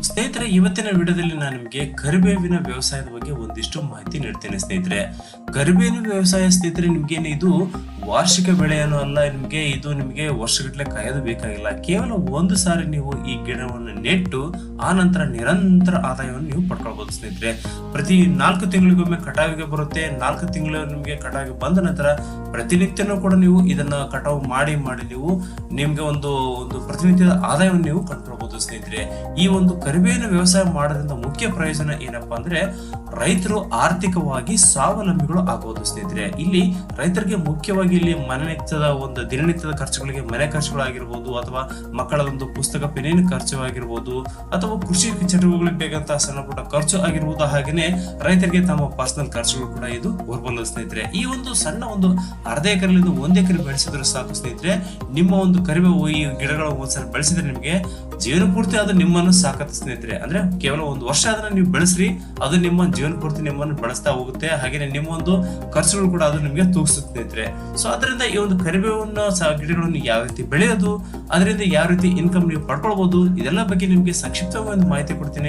ಸ್ನೇಹಿತರೆ, ಇವತ್ತಿನ ವಿಡಿಯೋದಲ್ಲಿ ನಾನು ನಿಮಗೆ ಕರಿಬೇವಿನ ವ್ಯವಸಾಯದ ಬಗ್ಗೆ ಒಂದಿಷ್ಟು ಮಾಹಿತಿ ನೀಡ್ತೇನೆ. ಸ್ನೇಹಿತರೆ, ಕರಿಬೇವಿನ ವ್ಯವಸಾಯ ಸ್ನೇಹಿತರೆ ನಿಮ್ಗೇನು ಇದು ವಾರ್ಷಿಕ ಬೆಳೆಯನ್ನು ಅಲ್ಲ. ನಿಮಗೆ ವರ್ಷಗಟ್ಟಲೆ ಕಾಯೋದು ಬೇಕಾಗಿಲ್ಲ. ಕೇವಲ ಒಂದು ಸಾರಿ ನೀವು ಈ ಗಿಡವನ್ನು ನೆಟ್ಟು ಆ ನಂತರ ನಿರಂತರ ಆದಾಯವನ್ನು ನೀವು ಪಡ್ಕೊಳ್ಬಹುದು. ಸ್ನೇಹಿತರೆ, ಪ್ರತಿ 4 ತಿಂಗಳಿಗೊಮ್ಮೆ ಕಟಾವಿಗೆ ಬರುತ್ತೆ. 4 ತಿಂಗಳು ನಿಮಗೆ ಕಟಾವಿಗೆ ಬಂದ ನಂತರ ಪ್ರತಿನಿತ್ಯನೂ ಕೂಡ ನೀವು ಇದನ್ನ ಕಟಾವು ಮಾಡಿ ನೀವು ನಿಮ್ಗೆ ಒಂದು ಪ್ರತಿನಿತ್ಯದ ಆದಾಯವನ್ನು ನೀವು ಕಂಡುಕೊಳ್ಬಹುದು. ಸ್ನೇಹಿತರೆ, ಈ ಒಂದು ಕರಿಬೇವಿನ ವ್ಯವಸಾಯ ಮಾಡೋದ್ರಿಂದ ಮುಖ್ಯ ಪ್ರಯೋಜನ ಏನಪ್ಪಾ ಅಂದ್ರೆ ರೈತರು ಆರ್ಥಿಕವಾಗಿ ಸ್ವಾವಲಂಬಿಗಳು ಆಗಬಹುದು. ಸ್ನೇಹಿತರೆ, ಇಲ್ಲಿ ರೈತರಿಗೆ ಮುಖ್ಯವಾಗಿ ಇಲ್ಲಿ ದಿನನಿತ್ಯದ ಖರ್ಚುಗಳಿಗೆ ಮನೆ ಖರ್ಚುಗಳಾಗಿರ್ಬೋದು, ಅಥವಾ ಮಕ್ಕಳ ಒಂದು ಪುಸ್ತಕ ಪೆನ್ನಿನ ಖರ್ಚು ಆಗಿರ್ಬೋದು, ಅಥವಾ ಕೃಷಿ ಚಟುವಟಿಕೆಗಳಿಗೆ ಬೇಕಂತ ಸಣ್ಣ ಪುಟ್ಟ ಖರ್ಚು ಆಗಿರ್ಬೋದು. ಹಾಗೇನೆ ರೈತರಿಗೆ ತಮ್ಮ ಪರ್ಸನಲ್ ಖರ್ಚುಗಳು ಕೂಡ ಇದು ಬರಬಲ್ಲ. ಸ್ನೇಹಿತರೆ, ಈ ಒಂದು ಸಣ್ಣ ಒಂದು ಅರ್ಧ ಎಕರೆಯಿಂದ 1 ಎಕರೆ ಬೆಳೆಸಿದ್ರೆ ಸಾಕು. ಸ್ನೇಹಿತರೆ, ನಿಮ್ಮ ಒಂದು ಕರಿಬೇವು ಈ ಗಿಡಗಳ ಒಂದ್ಸರಿ ಬೆಳೆಸಿದ್ರೆ ನಿಮಗೆ ಜೀವನ ಪೂರ್ತಿ ಅದು ನಿಮ್ಮನ್ನು ಸಾಕತ್ತೆ. ಸ್ನೇಹಿತರೆ, ಅಂದ್ರೆ ಕೇವಲ 1 ವರ್ಷ ಅದನ್ನ ನೀವು ಬೆಳೆಸ್ರಿ, ಅದು ನಿಮ್ಮ ಜೀವನ ಪೂರ್ತಿ ನಿಮ್ಮನ್ನು ಬೆಳೆಸ್ತಾ ಹೋಗುತ್ತೆ. ಹಾಗೇನೆ ನಿಮ್ಮ ಒಂದು ಖರ್ಚುಗಳು ಕೂಡ ಅದು ನಿಮಗೆ ತೂಗಿಸುತ್ತೆ. ಸ್ನೇಹಿತರೆ, ಸೊ ಅದರಿಂದ ಈ ಒಂದು ಕರಿಬೇವನ್ನ ಗಿಡಗಳನ್ನು ಯಾವ ರೀತಿ ಬೆಳೆಯೋದು, ಅದರಿಂದ ಯಾವ ರೀತಿ ಇನ್ಕಮ್ ನೀವು ಪಡ್ಕೊಳ್ಬಹುದು, ಇದೆಲ್ಲ ಬಗ್ಗೆ ನಿಮಗೆ ಸಂಕ್ಷಿಪ್ತವಾಗಿ ಒಂದು ಮಾಹಿತಿ ಕೊಡ್ತೀನಿ.